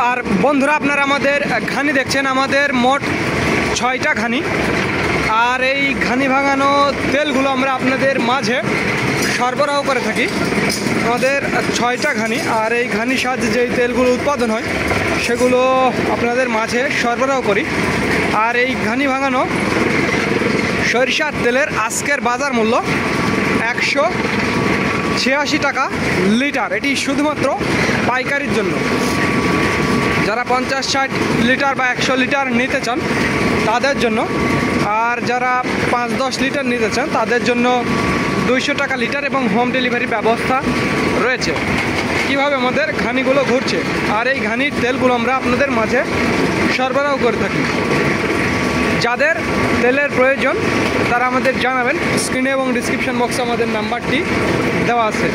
আর বন্ধুরা, আপনারা আমাদের ঘানি দেখছেন, আমাদের মোট 6টা ঘানি। আর এই ঘানি ভাঙানো তেলগুলো আমরা আপনাদের মাঝে সরবরাহ করে থাকি। আমাদের 6টা ঘানি, আর এই ঘানির সাহায্যে যেই তেলগুলো উৎপাদন হয় সেগুলো আপনাদের মাঝে সরবরাহ করি। আর এই ঘানি ভাঙানো সরিষার তেলের আজকের বাজার মূল্য 186 টাকা লিটার। এটি শুধুমাত্র পাইকারির জন্য। যারা 50-60 লিটার বা 100 লিটার নিতে চান তাদের জন্য, আর যারা 5-10 লিটার নিতে চান তাদের জন্য 200 টাকা লিটার এবং হোম ডেলিভারি ব্যবস্থা রয়েছে। কিভাবে আমাদের ঘানিগুলো ঘুরছে আর এই ঘানির তেলগুলো আমরা আপনাদের মাঝে সরবরাহ করে থাকি। যাদের তেলের প্রয়োজন তারা আমাদের জানাবেন। স্ক্রিনে এবং ডিসক্রিপশন বক্সে আমাদের নাম্বারটি দেওয়া আছে।